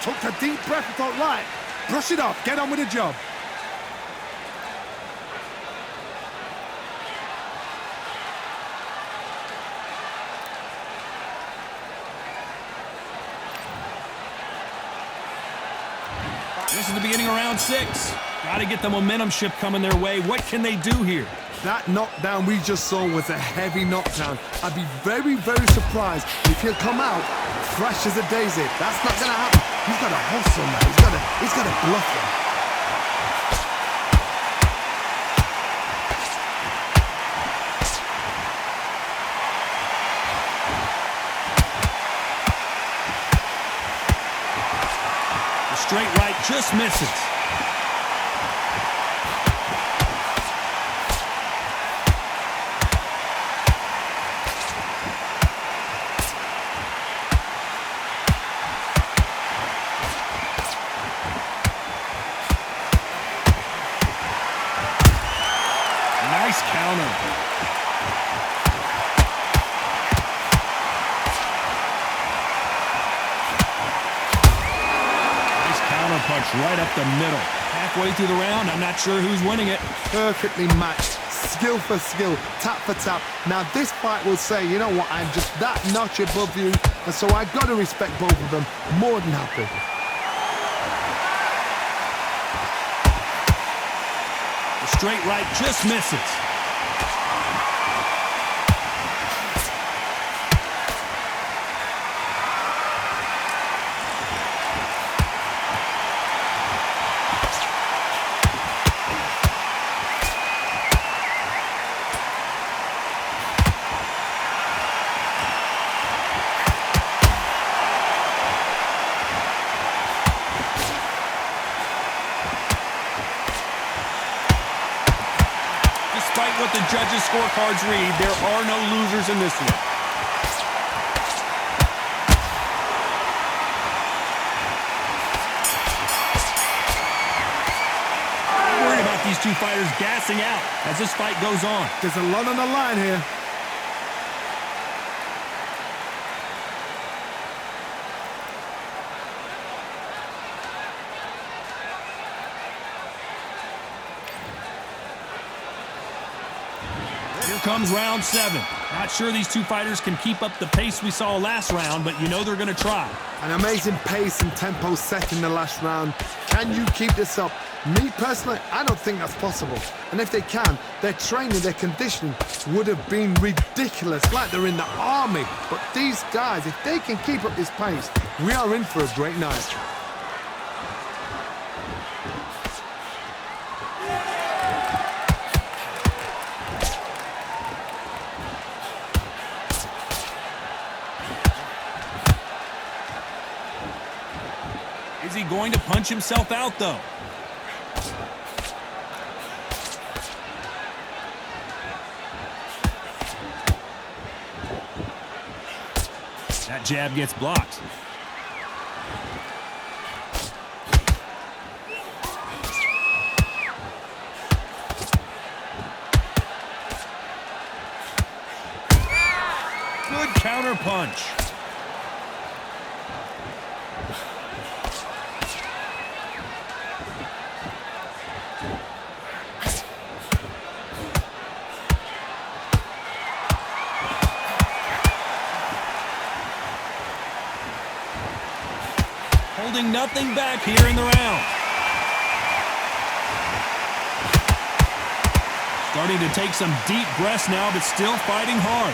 took a deep breath and thought, right, brush it off, get on with the job. This is the beginning of round 6. Got to get the momentum shift coming their way. What can they do here? That knockdown we just saw was a heavy knockdown. I'd be very, very surprised if he'll come out fresh as a daisy. That's not going to happen. He's got to hustle, man. He's got to bluff him. The straight right just misses. Nice counter. Nice counter punch right up the middle. Halfway through the round, I'm not sure who's winning it. Perfectly matched, skill for skill, tap for tap. Now this fight will say, you know what, I'm just that notch above you, and so I've got to respect both of them more than happy. The straight right just misses. Despite what the judges' scorecards read, there are no losers in this one. I'm worried about these two fighters gassing out as this fight goes on. There's a lot on the line here. Here comes round 7. Not sure these two fighters can keep up the pace we saw last round, but you know they're going to try. An amazing pace and tempo set in the last round. Can you keep this up? Me personally, I don't think that's possible. And if they can, their training, their conditioning would have been ridiculous, like they're in the army. But these guys, if they can keep up this pace, we are in for a great night. Is he going to punch himself out, though? That jab gets blocked. Good counter punch. Holding nothing back here in the round. Starting to take some deep breaths now, but still fighting hard.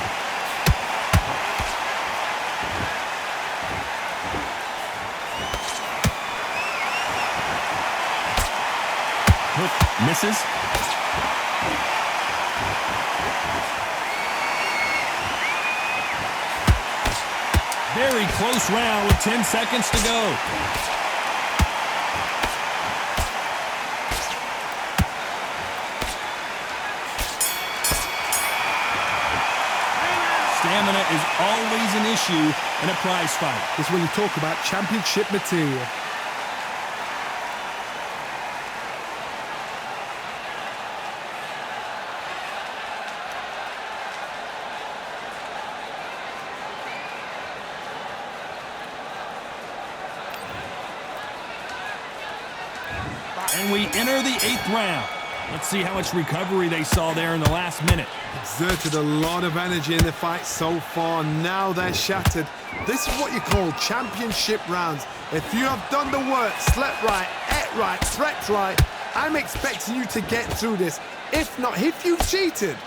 Hook misses. Very close round with 10 seconds to go. Stamina is always an issue in a prize fight. It's when you talk about championship material. And we enter the 8th round. Let's see how much recovery they saw there in the last minute. Exerted a lot of energy in the fight so far. Now they're shattered. This is what you call championship rounds. If you have done the work, slept right, ate right, prepped right, I'm expecting you to get through this. If not, if you've cheated,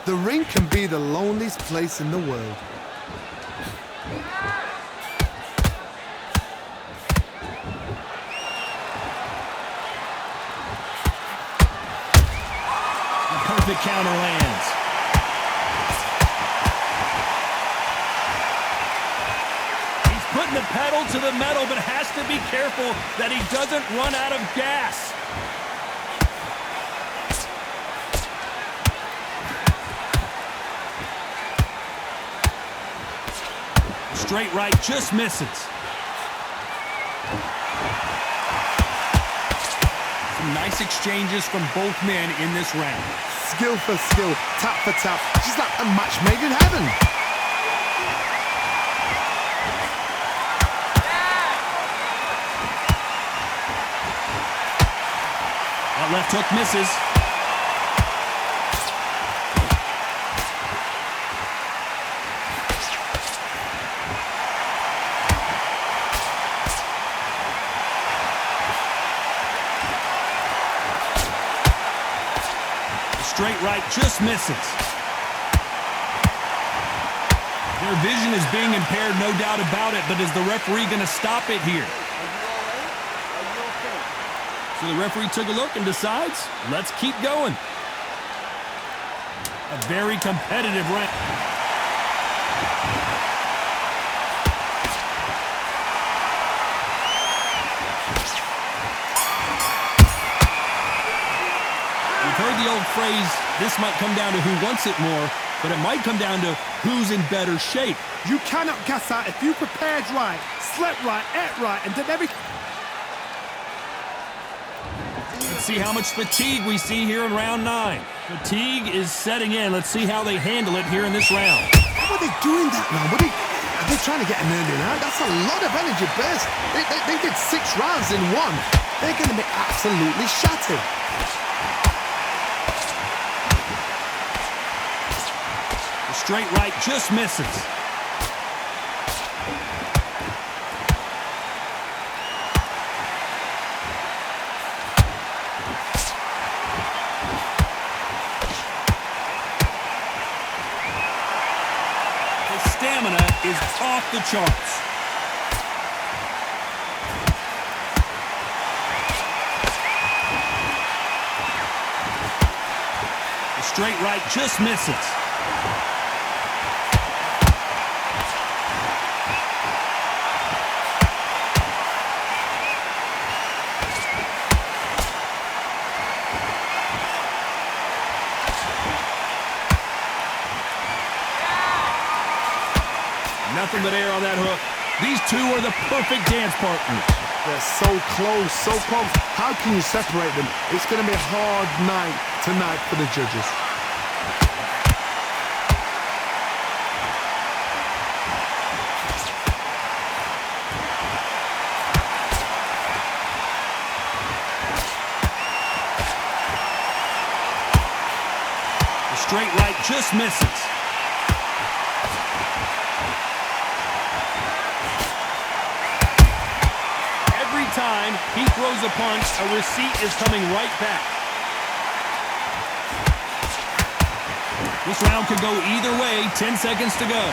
the ring can be the loneliest place in the world. Perfect counter lands. He's putting the pedal to the metal, but has to be careful that he doesn't run out of gas. Straight right just misses. Some nice exchanges from both men in this round. Skill for skill, tap for tap, just like a match made in heaven. That left hook misses. Straight right just misses. Their vision is being impaired, no doubt about it, but is the referee going to stop it here? So the referee took a look and decides, let's keep going. A very competitive round. Heard the old phrase, this might come down to who wants it more, but it might come down to who's in better shape. You cannot gas out if you prepared right, slept right, ate right, and did everything. Let's see how much fatigue we see here in round 9. Fatigue is setting in. Let's see how they handle it here in this round. How are they doing that now? Are they trying to get an early round? That's a lot of energy burst. They did 6 rounds in one. They're going to be absolutely shattered. Straight right just misses. His stamina is off the charts. The straight right just misses. Nothing but air on that hook. These two are the perfect dance partners. They're so close, so close. How can you separate them? It's going to be a hard night tonight for the judges. The straight right just misses. Time he throws a punch, a receipt is coming right back. This round could go either way. 10 seconds to go.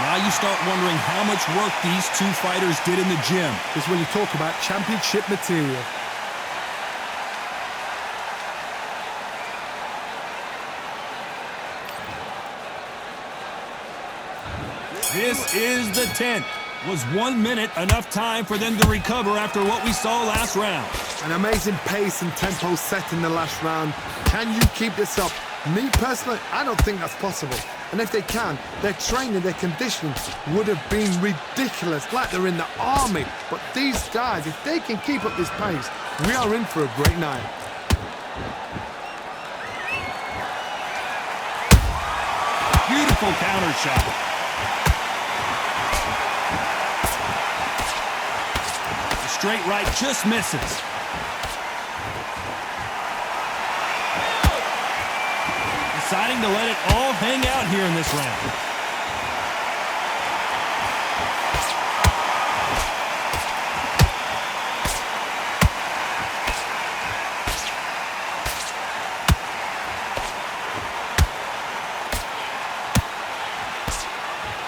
Now you start wondering how much work these two fighters did in the gym. This is when you talk about championship material. This is the 10th. Was 1 minute enough time for them to recover after what we saw last round? An amazing pace and tempo set in the last round. Can you keep this up? Me personally, I don't think that's possible. And if they can, their training, their conditioning would have been ridiculous, like they're in the army. But these guys, if they can keep up this pace, we are in for a great night. Beautiful counter shot. The straight right just misses. Deciding to let it all hang out here in this round.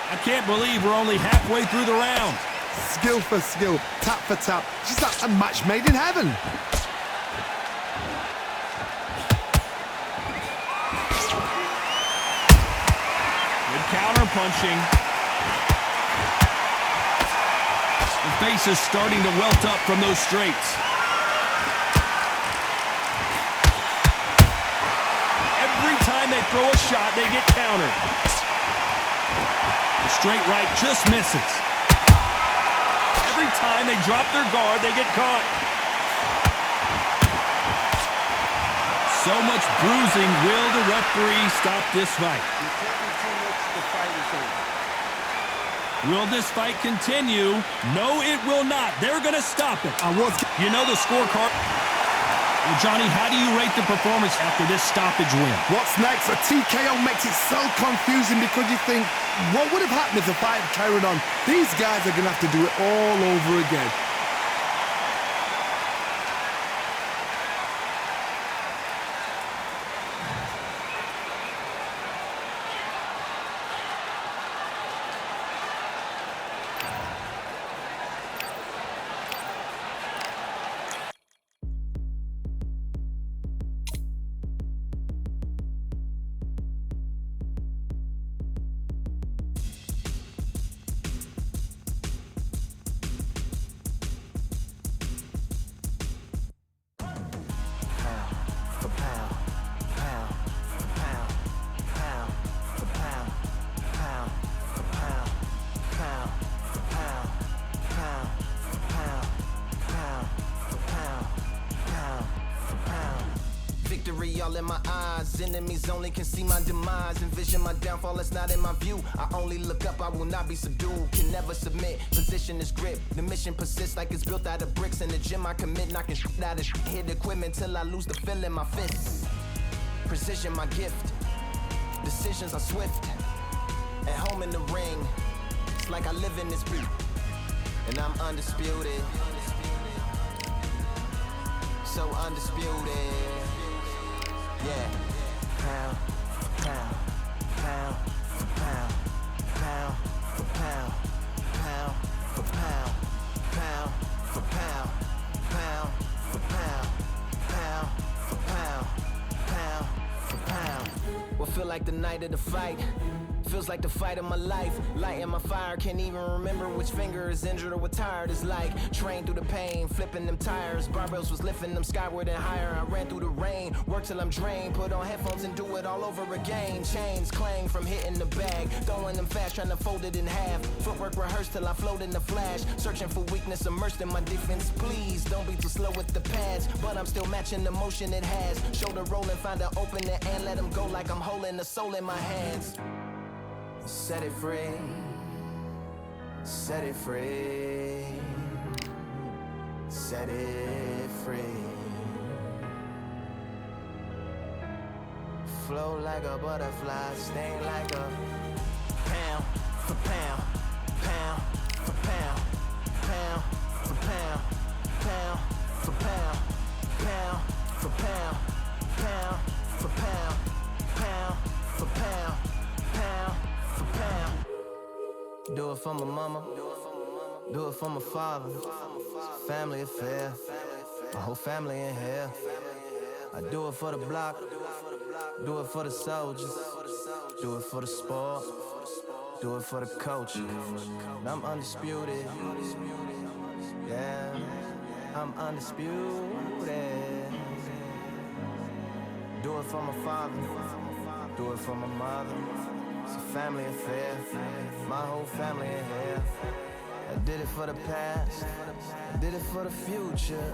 I can't believe we're only halfway through the round. Skill for skill, tap for tap. She's like a match made in heaven. Counter punching. The face is starting to welt up from those straights. Every time they throw a shot, they get countered. The straight right just misses. Every time they drop their guard, they get caught. So much bruising. Will the referee stop this fight? Will this fight continue? No, it will not. They're going to stop it. You know the scorecard. Well, Johnny, how do you rate the performance after this stoppage win? What's next? A TKO makes it so confusing because you think, what would have happened if the fight had carried on? These guys are going to have to do it all over again. All in my eyes, enemies only can see my demise. Envision my downfall, that's not in my view. I only look up, I will not be subdued. Can never submit, position is grip. The mission persists like it's built out of bricks. In the gym I commit, knocking shit out of shit. Hit equipment till I lose the feel in my fists. Precision my gift, decisions are swift. At home in the ring, it's like I live in this beat. And I'm undisputed, so undisputed. Yeah, pound for pound, pound for pound, pound for pound, pound for pound, pound for pound, pound for pound, pound for pound, pound for pound. What feel like the night of the fight? Feels like the fight of my life. Lighting my fire, can't even remember which finger is injured or what tired is like. Trained through the pain, flipping them tires. Barbells was lifting them skyward and higher. I ran through the rain, worked till I'm drained. Put on headphones and do it all over again. Chains clang from hitting the bag. Throwing them fast, trying to fold it in half. Footwork rehearsed till I float in the flash. Searching for weakness, immersed in my defense. Please don't be too slow with the pads. But I'm still matching the motion it has. Shoulder rolling, find an opening and let them go like I'm holding the soul in my hands. Set it free, set it free, set it free. Flow like a butterfly, sting like a pound for pound, pound for pound, pound for pound, pound for pound, pound for pound, pound for pound, pound for pound, pound. Do it for my mama, do it for my father. Family affair, my whole family in here. I do it for the block, do it for the soldiers, do it for the sport, do it for the culture. I'm undisputed, yeah, I'm undisputed. Do it for my father, do it for my mother. It's a family affair, my whole family in here. I did it for the past, I did it for the future,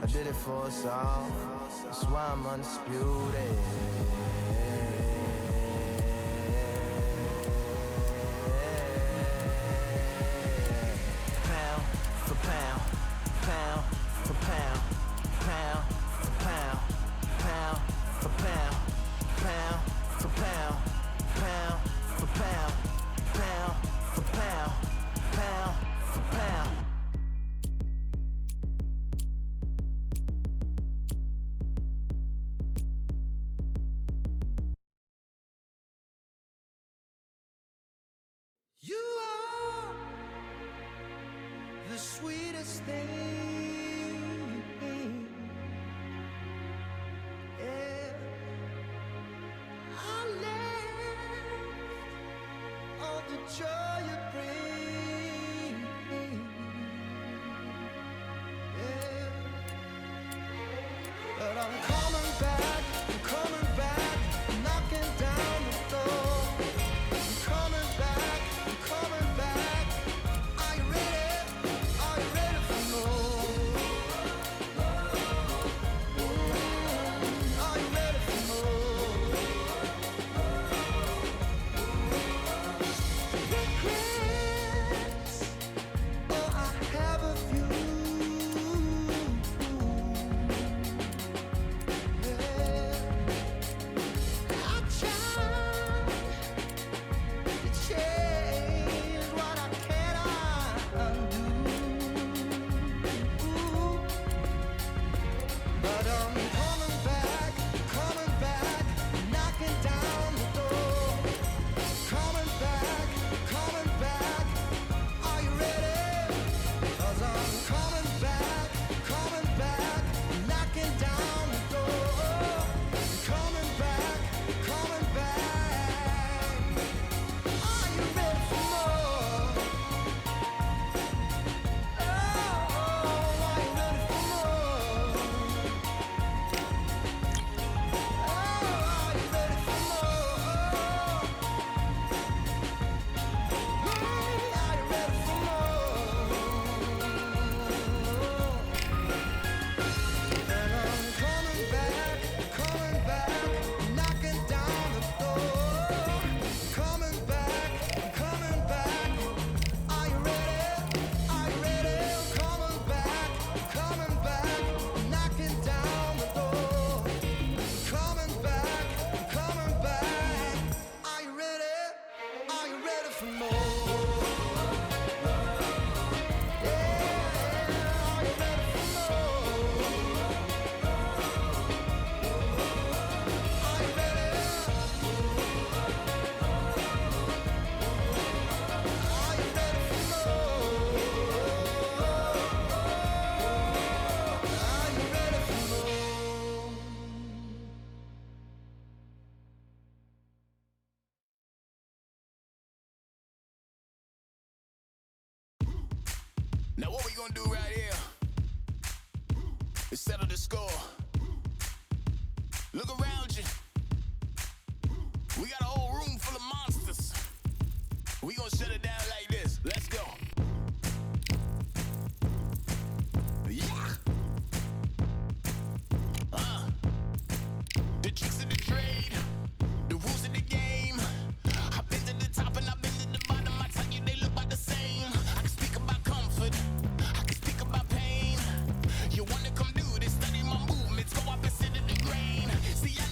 I did it for us all. That's why I'm undisputed. pound, pound for pound, pound for pound. You are the sweetest thing, yeah. I live all the joy you bring, yeah. But I'm coming back, knocking down the door. I'm coming back. Are you ready for more? Are you ready for more? Regrets, oh, I have a few. Yeah. I tried to change what I cannot undo. But I'm coming back, knocking down the door. Coming back, are you ready? 'Cause I'm coming back, knocking down the door. Coming back, are you ready for more? Oh, are you ready for more? Oh, are you ready for more? Are you ready for more? And I'm coming back, knocking down the door. Coming back, are you ready? Are you ready? Coming back, knocking down the door. Coming back, are you ready? Are you ready for more? Yeah, are you ready for more? Are you ready? Are you ready for more? Are you ready for more? Now what we gonna do right here is settle the score. Look around you. We got a whole room full of monsters. We gonna shut it down like this. Let's go. Yeah. The tricks of the trade, the rules of the game. I've been to the top and I've been to the bottom. I tell you they look about the same. I can speak about comfort, I can speak about pain. You wanna come do this, study my movements, go opposite of the grain. See, I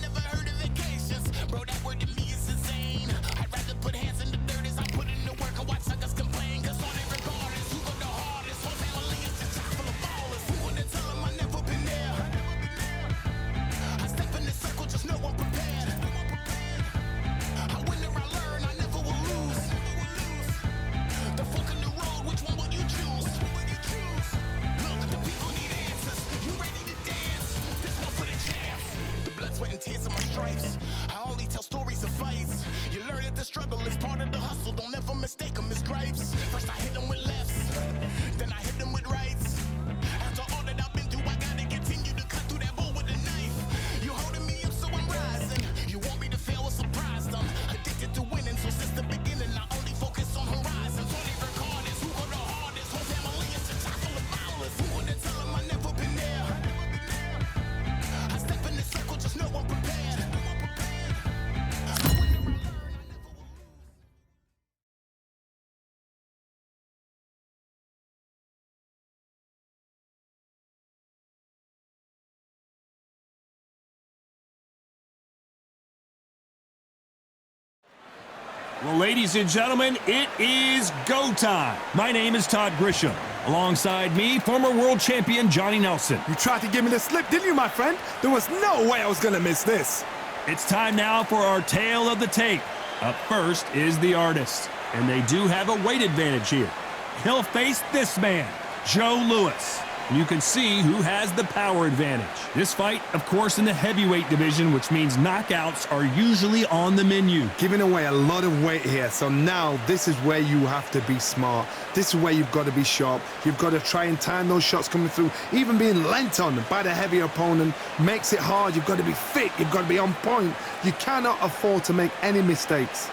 Well, ladies and gentlemen, it is go time. My name is Todd Grisham. Alongside me, former world champion Johnny Nelson. You tried to give me the slip, didn't you, my friend? There was no way I was going to miss this. It's time now for our tale of the tape. Up first is the artist, and they do have a weight advantage here. He'll face this man, Joe Louis. You can see who has the power advantage. This fight, of course, in the heavyweight division, which means knockouts are usually on the menu. Giving away a lot of weight here, so now this is where you have to be smart. This is where you've got to be sharp. You've got to try and time those shots coming through. Even being lent on by the heavier opponent makes it hard. You've got to be fit. You've got to be on point. You cannot afford to make any mistakes.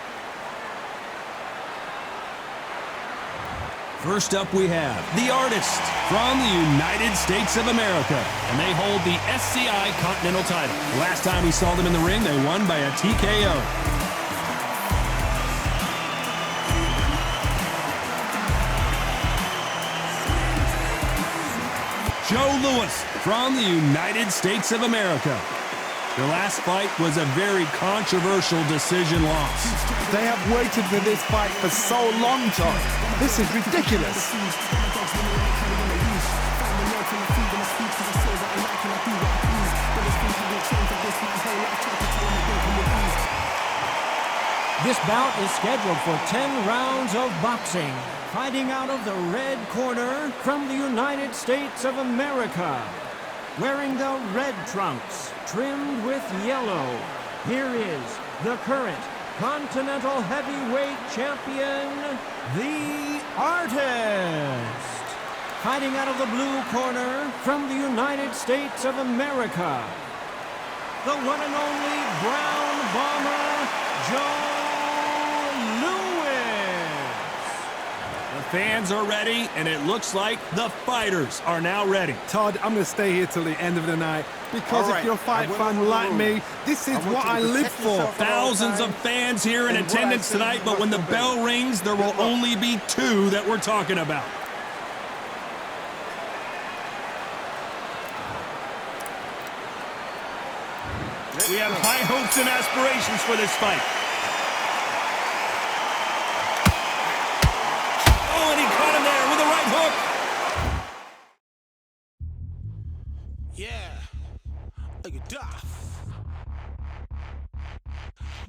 First up we have the artist from the United States of America, and they hold the SCI Continental title. Last time we saw them in the ring, they won by a TKO. Joe Louis from the United States of America. Their last fight was a very controversial decision loss. They have waited for this fight for so long, Todd. This is ridiculous. This bout is scheduled for 10 rounds of boxing. Fighting out of the red corner from the United States of America. Wearing the red trunks, trimmed with yellow, here is the current Continental Heavyweight Champion, the Artist. Fighting out of the blue corner from the United States of America, the one and only Brown Bomber, Joe Louis. The fans are ready, and it looks like the fighters are now ready. Todd, I'm going to stay here till the end of the night because if you're a fight fan like me, this is what I live for. Thousands of fans here in attendance tonight, but when the bell rings, there will only be two that we're talking about. We have high hopes and aspirations for this fight. Oh, and he caught him there with a right hook. Yeah. Look at Duff.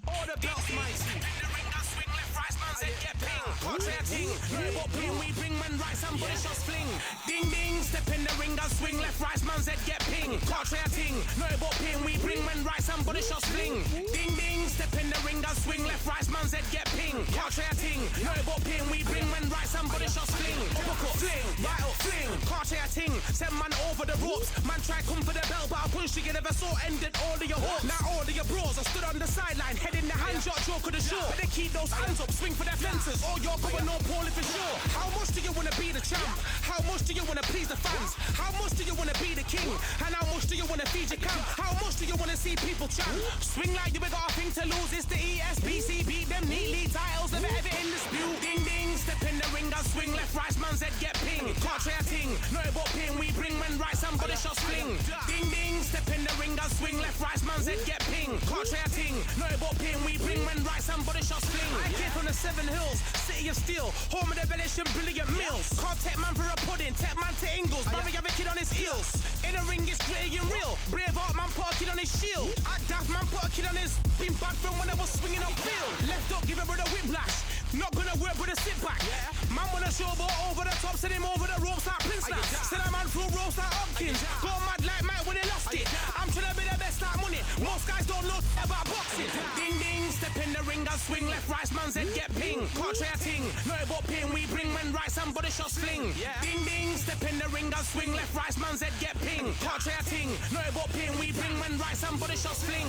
All the belts, mighty. The ring, I swing left, right, man said get ping. Contrary ting, no what ping, we bring man right, somebody shots fling. Ding ding, step in the ring, I swing left, right, man said get ping. Contrary ting, no what ping, we bring man right, somebody shots fling. Ding ding, step in the ring, I swing left, right, man said get ping. Contrary ting, no what ping, we bring man right, somebody shots fling. Uppercut, fling, right up, fling. Contrary ting, send man over the ropes. Man try come for the bell, but I punched you, never saw ended all of your hopes. Now all of your bros, I stood on the sideline, head in the hand shot, joke of the show. They keep those hands up, swing for their fences. All you're going on, Paul, if it's sure. How much do you want to be the champ? How much do you want to please the fans? How much do you want to be the king? And how much do you want to feed your camp? How much do you want to see people champ? Swing like you got a thing to lose. It's the ESBC, beat them neatly. Titles never ever in dispute. Ding ding, step in the ring, I swing left, right, man said get ping. Can't try a ting, no but ping. We bring men right, somebody shots fling. Ding ding, step in the ring, I swing left, right, man said get ping. Can't try a ting, no but ping. We bring men right, somebody shots fling. I came from the 7 Hills, city of steel, home of the village and brilliant mills. Can't take man for a pudding, take man to Ingles. Barry have a kid on his heels. In the ring, it's gritty and real. Brave art man put a kid on his shield. Act daft man put a kid on his. Been bad from when I was swinging up field. Left up, give it with a whiplash. Not gonna work with a sit back. Man wanna showboat over the top, send him over the ropes like Prince Lass. Send a man through ropes like Hopkins. Go mad like Mike when he lost it. I'm trying to be the best like money. Most guys don't know about boxing. Ding ding, step in the ring, I swing left, right, man said get ping. Can't try a ting, no but ping. We bring men right, somebody shots fling. Ding ding, step in the ring, I swing left, right, man said get ping. Can't try a ting, no but ping. We bring men right, somebody shots fling.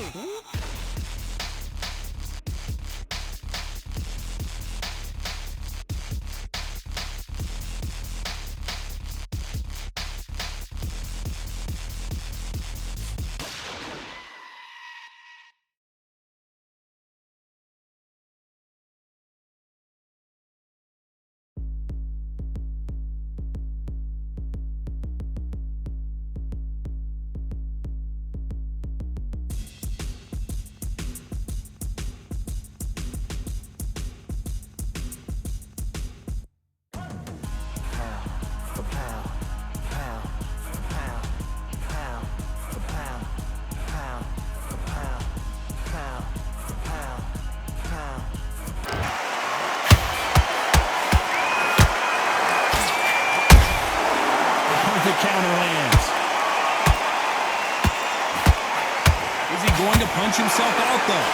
punch himself out, though.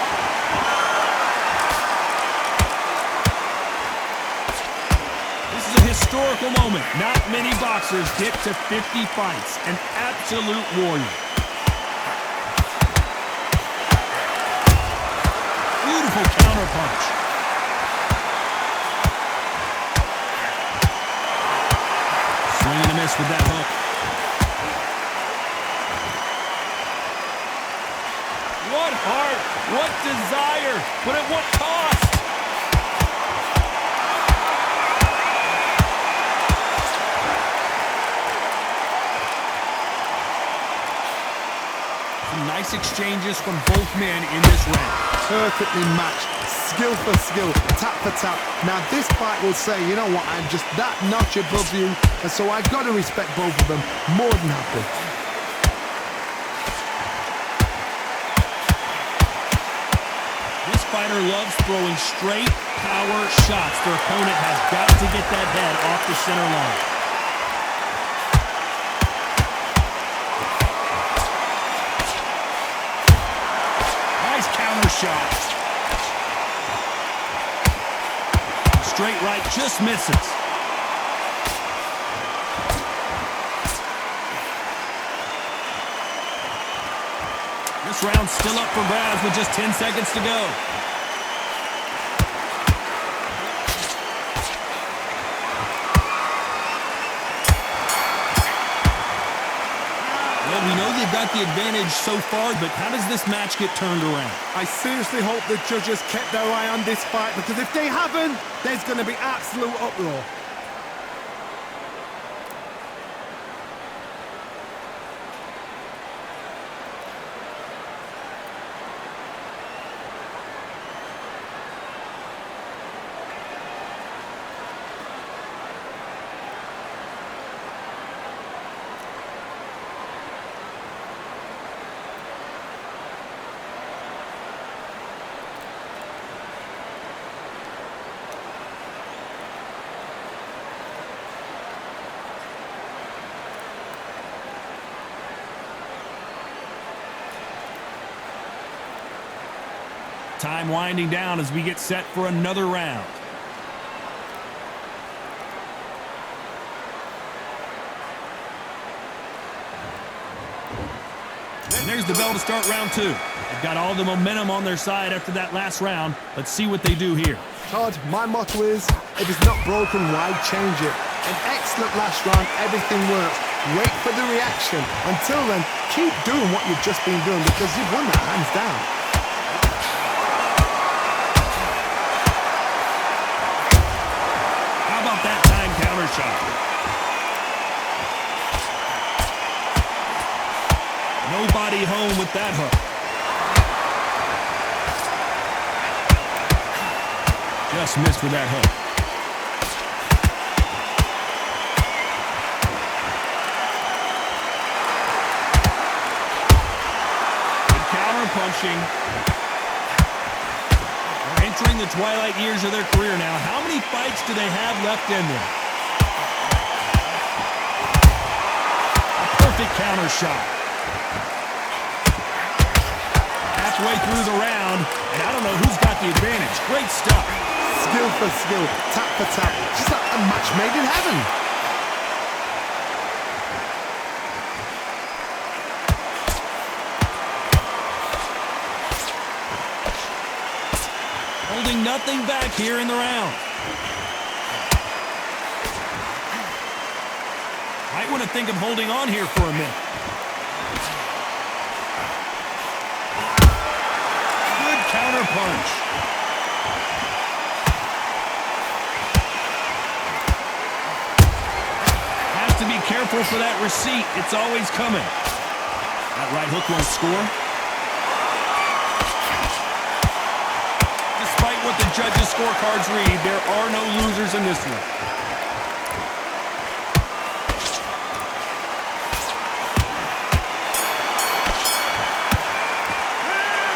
This is a historical moment. Not many boxers get to 50 fights. An absolute warrior. Beautiful counterpunch. Swing and a miss with that hook. What heart, what desire, but at what cost? Some nice exchanges from both men in this round. Perfectly matched, skill for skill, tap for tap. Now this fight will say, you know what, I'm just that notch above you, and so I've got to respect both of them more than happy. This fighter loves throwing straight power shots. Their opponent has got to get that head off the center line. Nice counter shot. Straight right just misses. This round's still up for grabs with just 10 seconds to go. Well, we know they've got the advantage so far, but how does this match get turned around? I seriously hope the judges kept their eye on this fight, because if they haven't, there's going to be absolute uproar. Time winding down as we get set for another round. And there's the bell to start round two. They've got all the momentum on their side after that last round. Let's see what they do here. Todd, my motto is, if it's not broken, why change it? An excellent last round, everything works. Wait for the reaction. Until then, keep doing what you've just been doing, because you've won that hands down. That time counter shot. Nobody home with that hook. Just missed with that hook. Good counter punching. Entering the twilight years of their career now. How many fights do they have left in them? A perfect counter shot. Halfway through the round, and I don't know who's got the advantage. Great stuff. Skill for skill, tap for tap. Just like a match made in heaven. Holding nothing back here in the round. Might want to think of holding on here for a minute. Good counter punch. Has to be careful for that receipt. It's always coming. That right hook won't score. Despite what the judges' scorecards read, there are no losers in this one.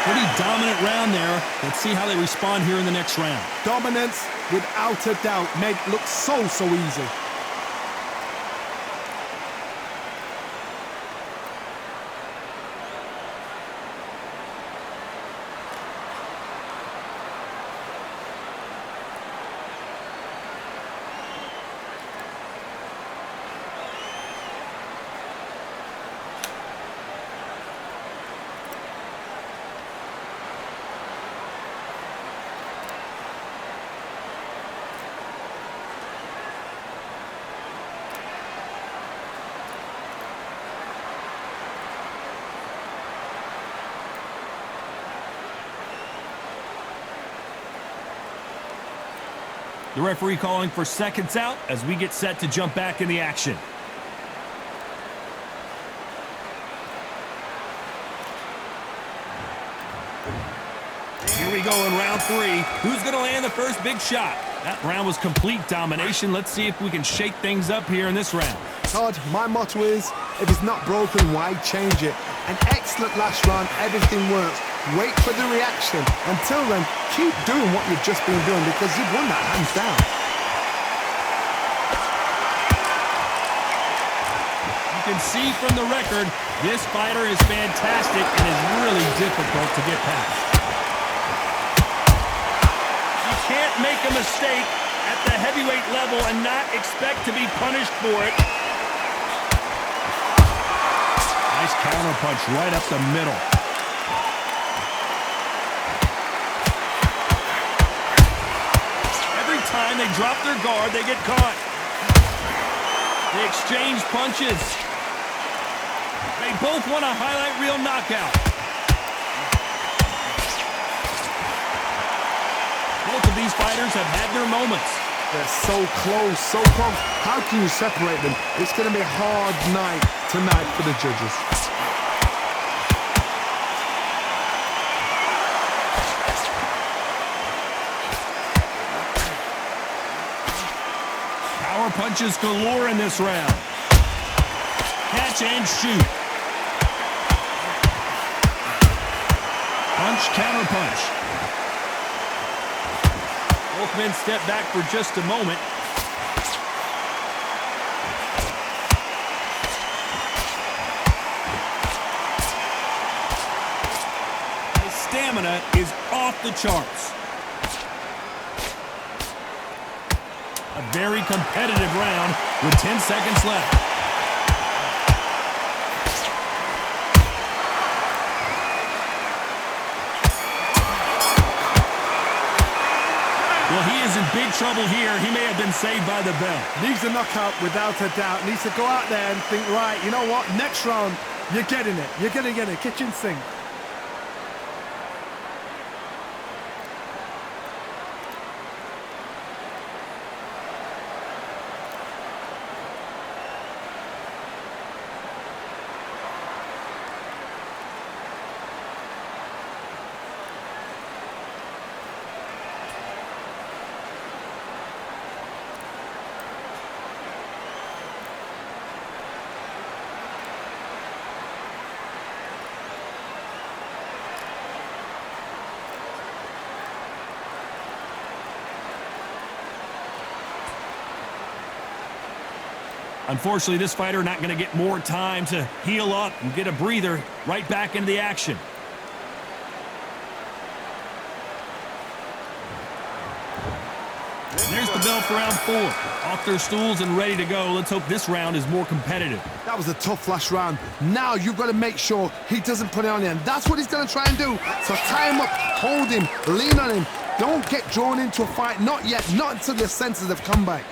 Pretty dominant round there. Let's see how they respond here in the next round. Dominance, without a doubt, made it look so easy. The referee calling for seconds out as we get set to jump back in the action. Here we go in round 3. Who's going to land the first big shot? That round was complete domination. Let's see if we can shake things up here in this round. Todd, my motto is, if it's not broken, why change it? An excellent last round, everything works. Wait for the reaction. Until then, keep doing what you've just been doing because you've won that hands down. You can see from the record, this fighter is fantastic and is really difficult to get past. You can't make a mistake at the heavyweight level and not expect to be punished for it. Nice counter punch right up the middle. Every time they drop their guard, they get caught. They exchange punches. They both want a highlight reel knockout. Both of these fighters have had their moments. They're so close, so close. How can you separate them? It's going to be a hard night tonight for the judges. Power punches galore in this round. Catch and shoot. Punch, counter punch. Both men step back for just a moment. His stamina is off the charts. A very competitive round with 10 seconds left. Well, he is in big trouble here. He may have been saved by the bell. Needs a knockout without a doubt. Needs to go out there and think, right, you know what? Next round, you're getting it. You're going to get it. Kitchen sink. Unfortunately, this fighter not going to get more time to heal up and get a breather. Right back into the action. There's the bell for round 4. Off their stools and ready to go. Let's hope this round is more competitive. That was a tough last round. Now you've got to make sure he doesn't put it on you. And that's what he's going to try and do. So tie him up, hold him, lean on him. Don't get drawn into a fight. Not yet. Not until your senses have come back.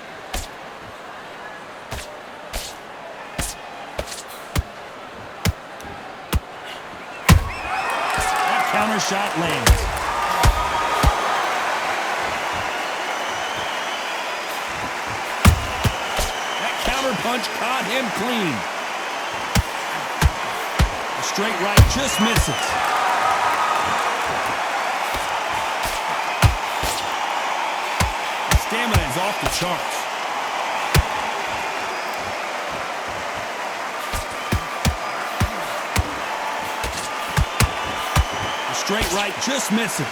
Counter shot lands. That counter punch caught him clean. A straight right just misses. The stamina is off the charts. Straight right just misses.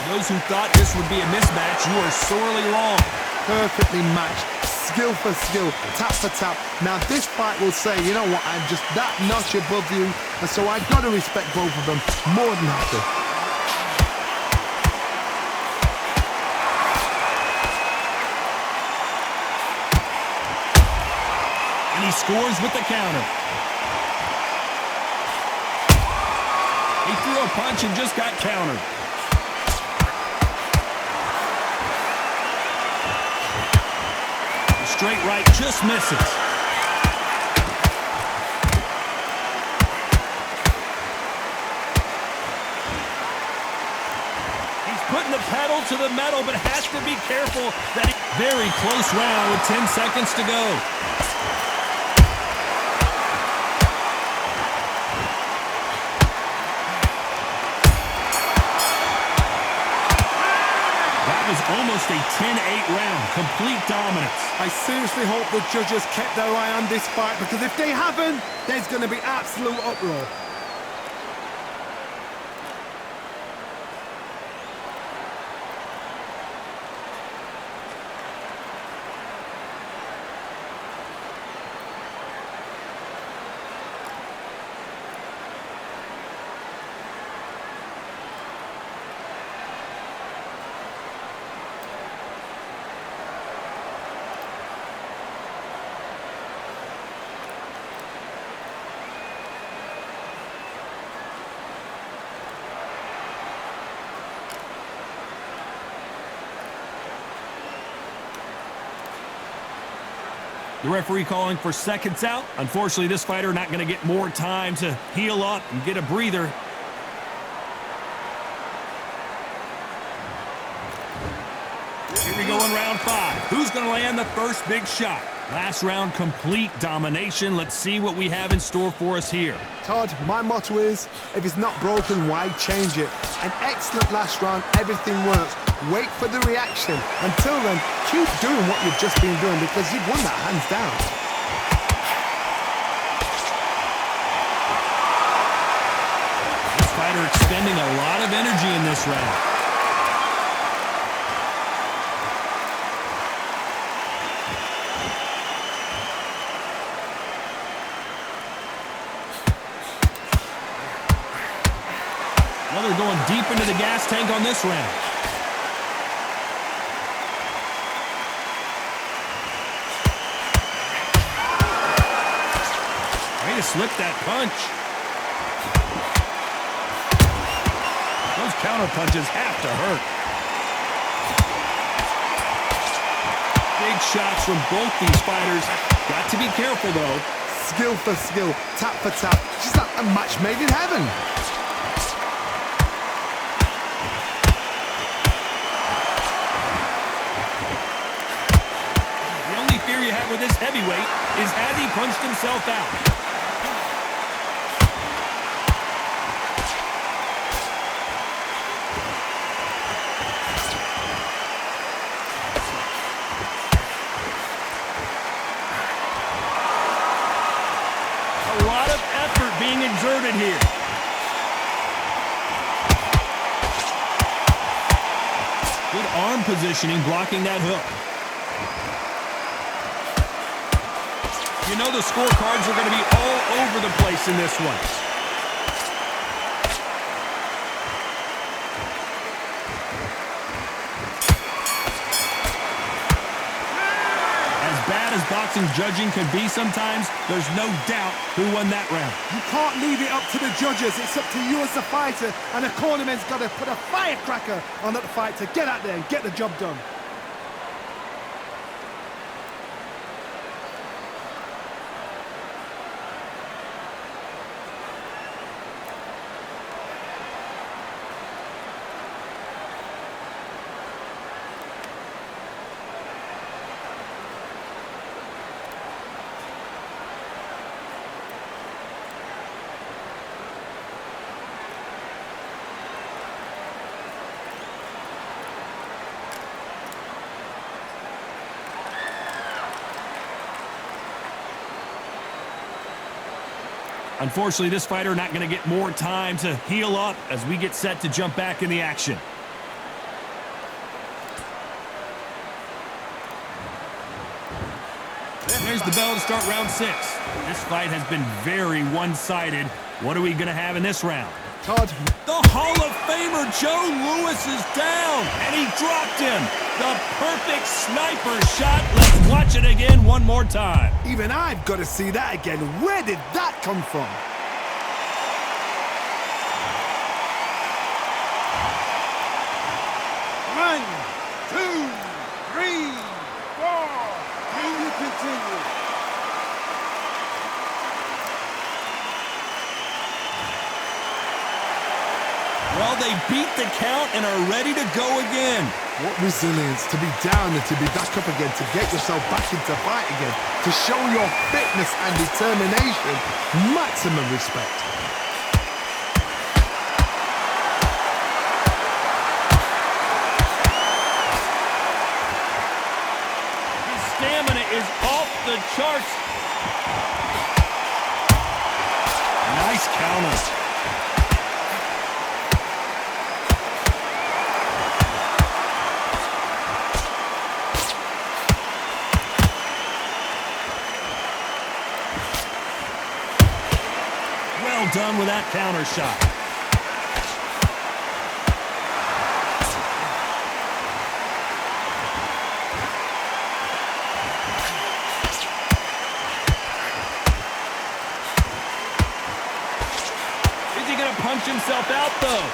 Those who thought this would be a mismatch, you are sorely wrong. Perfectly matched, skill for skill, tap for tap. Now this fight will say, you know what, I'm just that notch above you, and so I've got to respect both of them more than happy. And he scores with the counter. He threw a punch and just got countered. The straight right just misses. putting the pedal to the metal, but has to be careful that he... Very close round with 10 seconds to go. That was almost a 10-8 round. Complete dominance. I seriously hope the judges kept their eye on this fight, because if they haven't, there's going to be absolute uproar. The referee calling for seconds out. Unfortunately, this fighter not going to get more time to heal up and get a breather. Here we go in round 5. Who's going to land the first big shot? Last round, complete domination. Let's see what we have in store for us here. Todd, my motto is, if it's not broken, why change it? An excellent last round, everything works. Wait for the reaction. Until then, keep doing what you've just been doing, because you've won that hands down. This fighter expending a lot of energy in this round. Now they're going deep into the gas tank on this round. Way to slip that punch. Those counter punches have to hurt. Big shots from both these fighters. Got to be careful, though. Skill for skill, tap for tap. Just like a match made in heaven. You have with this heavyweight is has he punched himself out. A lot of effort being exerted here. Good arm positioning, blocking that hook. You know the scorecards are going to be all over the place in this one. As bad as boxing judging can be sometimes, there's no doubt who won that round. You can't leave it up to the judges. It's up to you as the fighter, and the cornerman's got to put a firecracker on that fight to get out there and get the job done. Unfortunately, this fighter not going to get more time to heal up as we get set to jump back in the action. There's the bell to start round 6. This fight has been very one-sided. What are we going to have in this round? Todd. The Hall of Famer Joe Louis is down, and he dropped him. The perfect sniper shot. Let's watch it again one more time. Even I've got to see that again. Where did that come from? One, two, three, four. Can you continue? Well, they beat the count and are ready to go again. What resilience to be down and to be back up again, to get yourself back into fight again, to show your fitness and determination. Maximum respect. His stamina is off the charts. Nice counter. Well done with that counter shot. Is he going to punch himself out, though?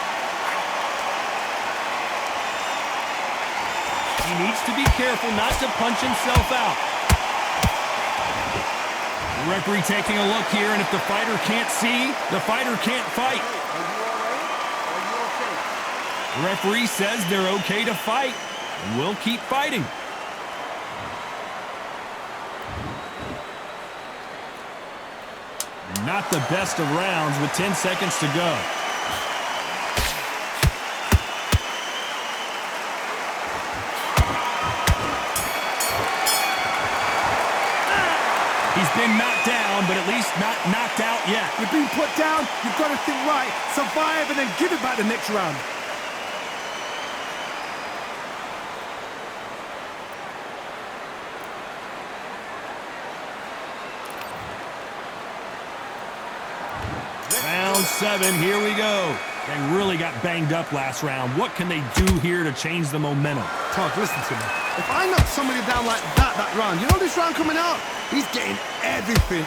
He needs to be careful not to punch himself out. The referee taking a look here, and if the fighter can't see, the fighter can't fight. The referee says they're okay to fight, and we'll keep fighting. Not the best of rounds with 10 seconds to go. He's been knocked down, but at least not knocked out yet. You've been put down, you've got to think right, survive and then give it back the next round. Round 7, here we go. They really got banged up last round. What can they do here to change the momentum? Todd, listen to me. If I knock somebody down like that round, you know this round coming out? He's getting everything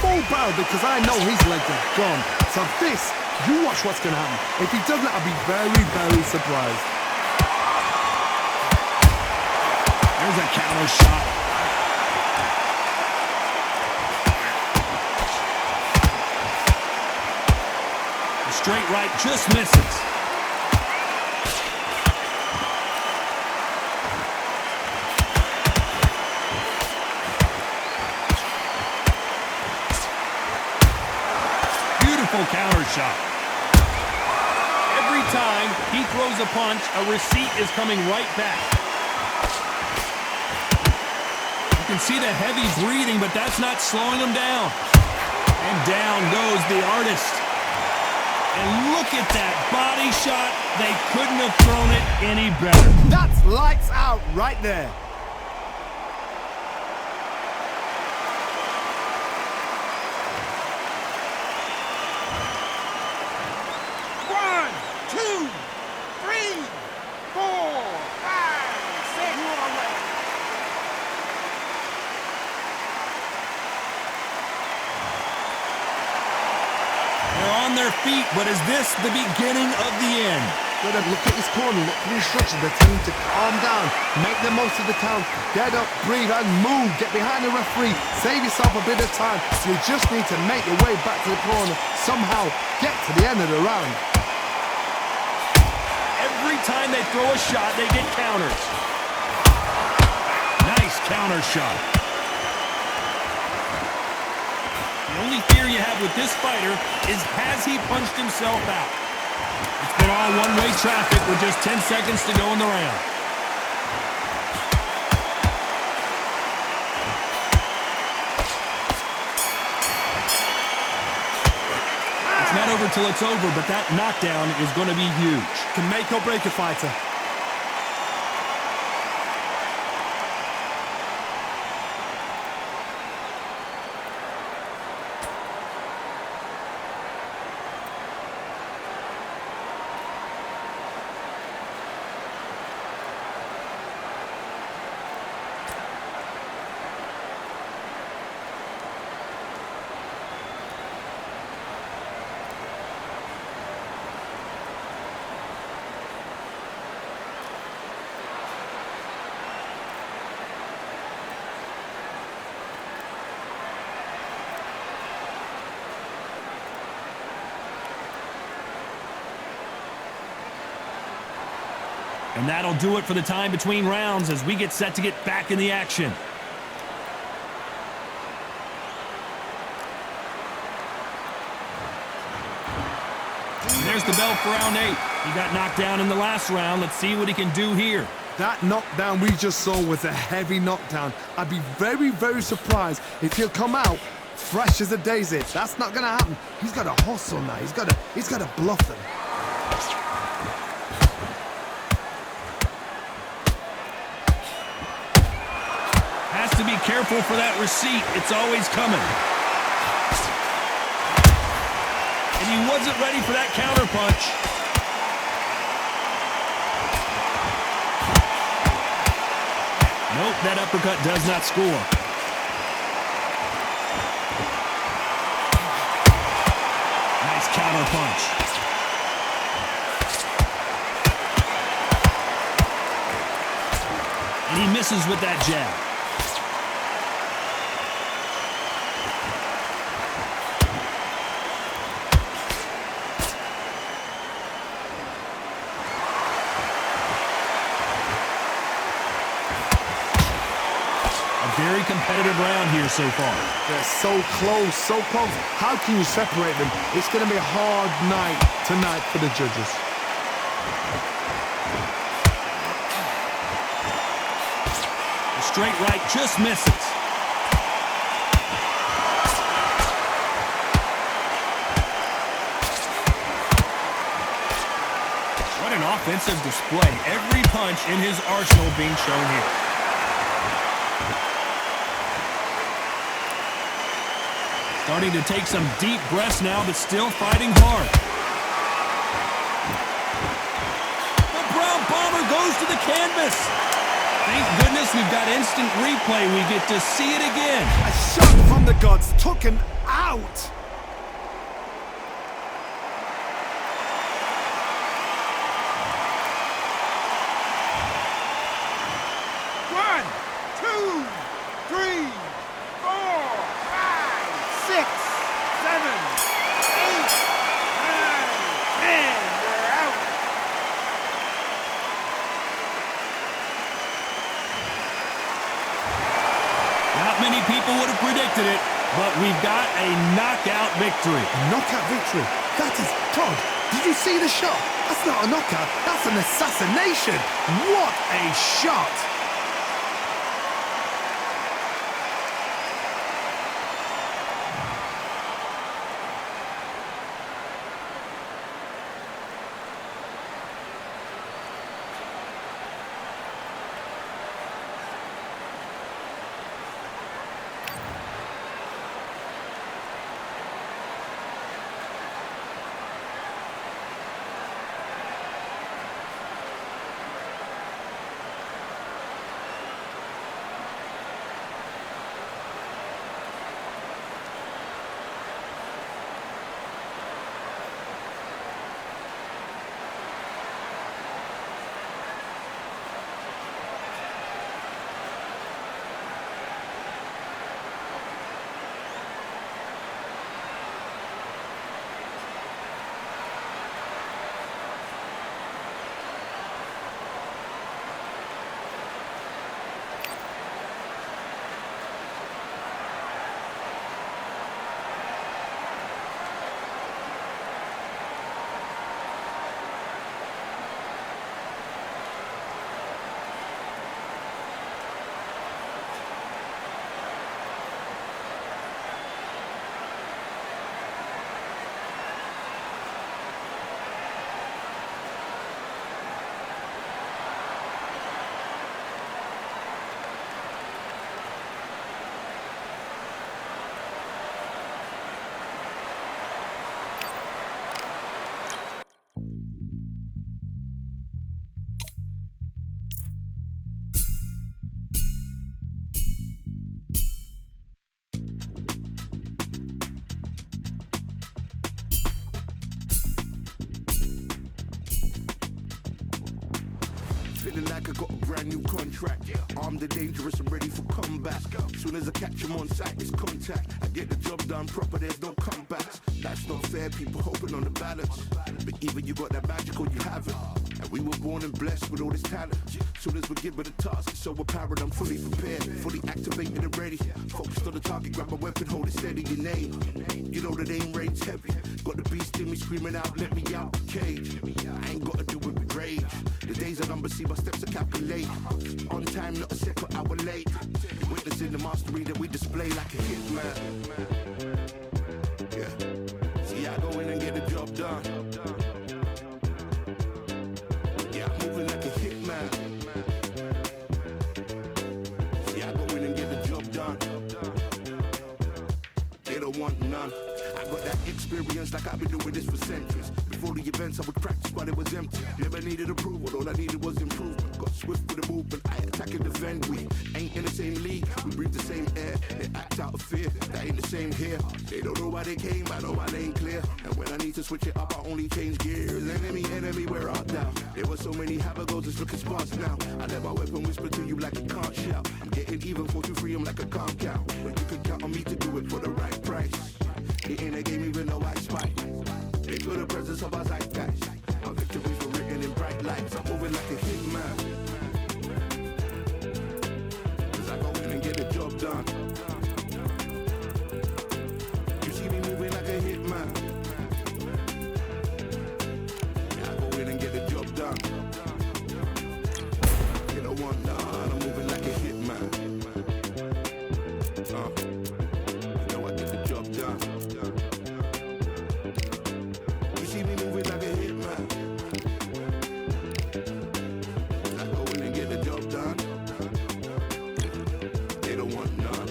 full barrel because I know his legs are gone. So this, you watch what's going to happen. If he doesn't, I'll be very, very surprised. There's a counter shot. The straight right just misses. Counter shot. Every time he throws a punch, a receipt is coming right back. You can see the heavy breathing, but that's not slowing him down. And down goes the artist. And look at that body shot. They couldn't have thrown it any better. That's lights out right there. Their feet, but is this the beginning of the end? Gotta look at this corner, look for the instructions, the team to calm down, make the most of the count, get up, breathe and move, get behind the referee, save yourself a bit of time. You just need to make your way back to the corner, somehow get to the end of the round. Every time they throw a shot, they get counters. Nice counter shot. The only fear you have with this fighter is, has he punched himself out? It's been all one-way traffic with just 10 seconds to go in the round. It's not over till it's over, but that knockdown is going to be huge. Can make or break a fighter. And that'll do it for the time between rounds as we get set to get back in the action. There's the bell for round 8. He got knocked down in the last round. Let's see what he can do here. That knockdown we just saw was a heavy knockdown. I'd be very, very surprised if he'll come out fresh as a daisy. That's not going to happen. He's got to hustle now. He's got to bluff them. Has to be careful for that receipt. It's always coming. And he wasn't ready for that counter punch. Nope, that uppercut does not score. Nice counter punch. And he misses with that jab. Very competitive round here so far. They're so close, so close. How can you separate them? It's going to be a hard night tonight for the judges. The straight right just misses. What an offensive display. Every punch in his arsenal being shown here. Starting to take some deep breaths now, but still fighting hard. The Brown Bomber goes to the canvas. Thank goodness we've got instant replay. We get to see it again. A shot from the gods took him out. Many people would have predicted it, but we've got a knockout victory. A knockout victory? That is, Todd, did you see the shot? That's not a knockout, that's an assassination. What a shot. Feeling like I got a brand new contract. Armed and dangerous and ready for combat. Soon as I catch him on sight, it's contact. I get the job done proper, there's no comebacks. That's not fair, people hoping on the balance. But either you got that magic or you haven't. And we were born and blessed with all this talent. Soon as we give it a task, it's so apparent I'm fully prepared, fully activated and ready. Focused on the target, grab my weapon, hold it steady, your name. You know that aim rain's heavy. Got the beast in me screaming out, let me out the cage. I ain't gotta do it with rage. The days are numbered, see my steps are calculate. On time, not a separate hour late. Witnessing the mastery that we display like a hitman. Yeah. See, I go in and get the job done. Yeah, I'm moving like a hitman. See, I go in and get the job done. They don't want none. I got that experience like I've been doing this for centuries. Before the events I would practice but it was empty. Never needed approval, all I needed was improvement. Got swift with the movement, I attack and defend. We ain't in the same league, we breathe the same air. They act out of fear, that ain't the same here. They don't know why they came, I know my lane clear. And when I need to switch it up, I only change gears. Enemy, where art thou? There were so many habagos, it's looking sparse now. I let my weapon whisper to you like it can't shout. I'm getting even, 4-2-3, I'm like a calm count. But you can count on me to do it for the right price. It ain't a game even though I spite. They feel the presence of our zeitgeist. Our victories were written in bright lights. I'm moving like a hitman. Cause I go in and get the job done. You see me moving like a hitman. Yeah, I go in and get the job done. You don't want none. I'm moving like a hitman. You know I get the job done. You see me moving like a hitman. I go in and get the job done. They don't want none.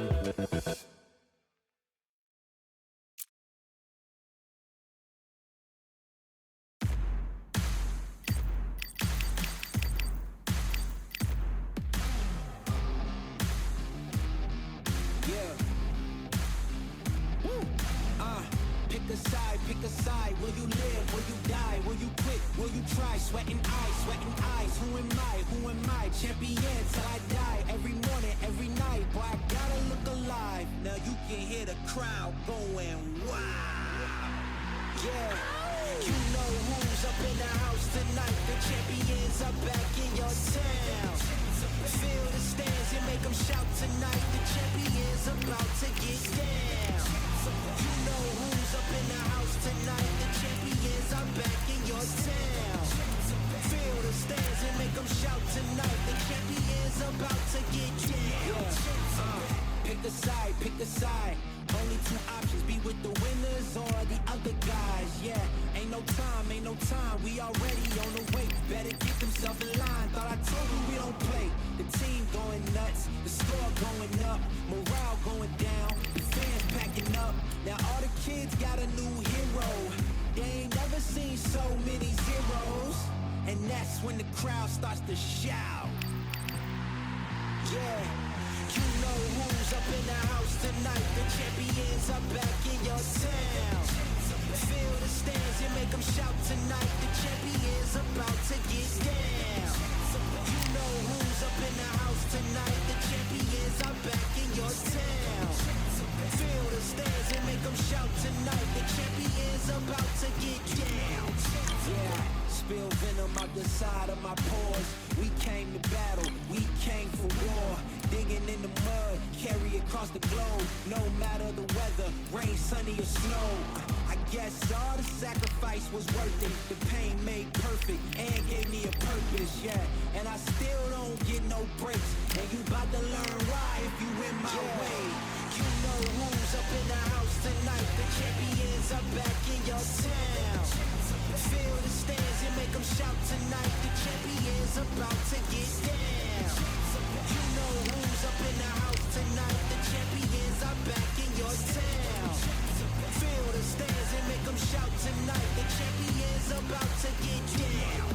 Pick a side, will you live, will you die, will you quit, will you try, sweating eyes, who am I, champion till I die, every morning, every night, boy I gotta look alive, now you can hear the crowd going wow, yeah, you know who's up in the house tonight, the champions are back in your town, feel the stands and make them shout tonight, the champions about to get down. You know who's up in the house tonight. The champions are back in your town. Feel the stands and make them shout tonight. The champions about to get down. Pick a side. Only two options, be with the winners or the other guys. Yeah, ain't no time. We already on the way. Better get themselves in line. Thought I told you we don't play. The team going nuts, the score going up, morale going down, the fans packing up. Now all the kids got a new hero. They ain't never seen so many zeros. And that's when the crowd starts to shout. Yeah, you know who's up in the house tonight. The champions are back in your town. Feel the stands and make them shout tonight. The champions about to get down. You know who's up in the house tonight. The champions are back in your town. Feel the stands and make them shout tonight. The champions about to get down. Yeah, spill venom out the side of my pores. We came to battle, we came for war. Digging in the mud, carry across the globe. No matter the weather, rain, sunny or snow. I guess all the sacrifice was worth it. The pain made perfect and gave me a purpose, yeah. And I still don't get no breaks. And you bout to learn why if you in my way. You know who's up in the house tonight. The champions are back in your town. Feel the stands and make them shout tonight. The champions about to get down. You know who's up in the house tonight. The champions are back in your town. Feel the stands and make them shout tonight. The champions about to get down.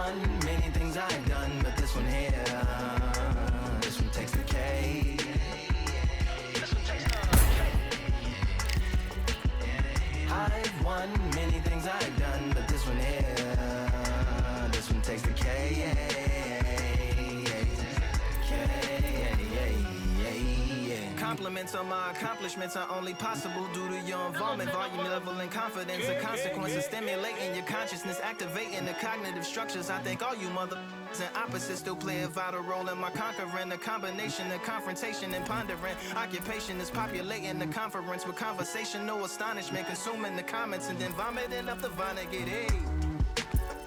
one, many things I've done, but this one here, this one takes the cake. I've won many things I've done, but this one here, this one takes the cake. Compliments on my accomplishments are only possible due to your involvement, volume, level, and confidence. The consequences stimulating your consciousness, activating the cognitive structures. I think all you mother and opposites still play a vital role in my conquering. The combination of confrontation and pondering. Occupation is populating the conference with conversation, no astonishment, consuming the comments and then vomiting up the Vonnegut. Hey.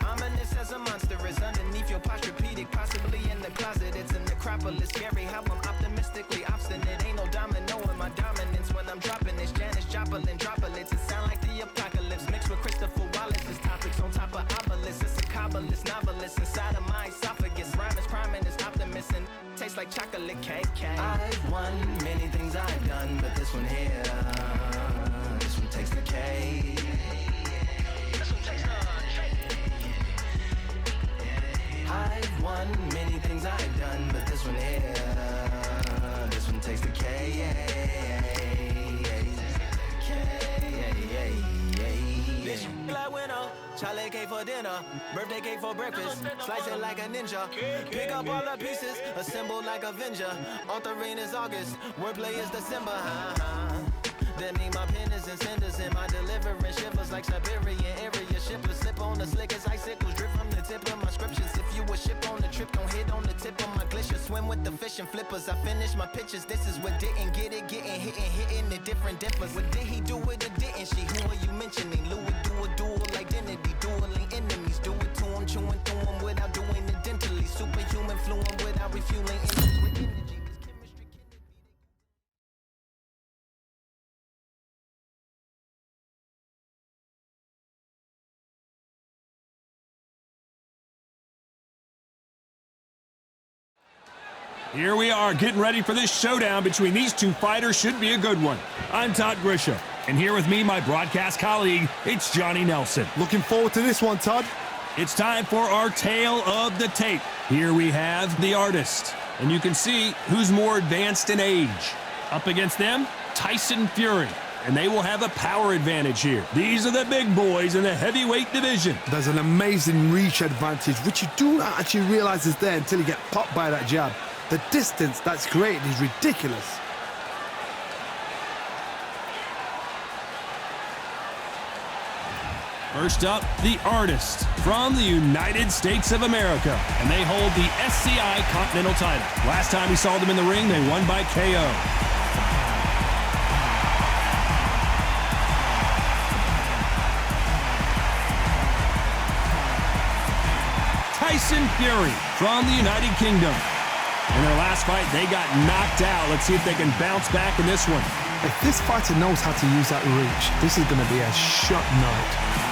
Ominous as a monster is underneath your posturepedic, possibly in the closet. It's a necropolis, scary how I'm optimistically obstinate. Ain't no domino in my dominance when I'm dropping this. Janis Joplin droplets, it sound like the apocalypse mixed with Christopher Wallace's topics on top of obelisks. It's a kabbalist novelist inside of my esophagus. Rhyme is priming is optimist and tastes like chocolate cake. I've won many things I've done, but this one here, this one takes the cake. I've won many things I've done, but this one here, this one takes the K. Like winner, chocolate cake for dinner, birthday cake for breakfast, slice it like a ninja, pick up all the pieces, assemble like Avenger, author rain is August, wordplay is December, That mean my pen is in cinders and my deliverance shivers like Siberian area shippers. Slip on the slickest icicles, drip from the tip of my scriptures. If you a ship on the trip, don't hit on the tip of my glacier. Swim with the fish and flippers. I finish my pictures. This is what didn't get it, getting hit and hitting the different dippers. What did he do it or didn't she? Who are you mentioning? Louis do a dual identity, dueling enemies. Do it to him, chewing through him without doing it dentally. Superhuman fluent without refueling engines with energy. Here we are getting ready for this showdown between these two fighters. Should be a good one. I'm Todd Grisham, and here with me, my broadcast colleague, it's Johnny Nelson. Looking forward to this one, Todd. It's time for our tale of the tape. Here we have the artist, and you can see who's more advanced in age. Up against them, Tyson Fury, and they will have a power advantage here. These are the big boys in the heavyweight division. There's an amazing reach advantage, which you do not actually realize is there until you get popped by that jab. The distance that's created is ridiculous. First up, the artist from the United States of America, and they hold the SCI Continental title. Last time we saw them in the ring, they won by KO. Tyson Fury from the United Kingdom. In their last fight, they got knocked out. Let's see if they can bounce back in this one. If this fighter knows how to use that reach, this is going to be a shot night.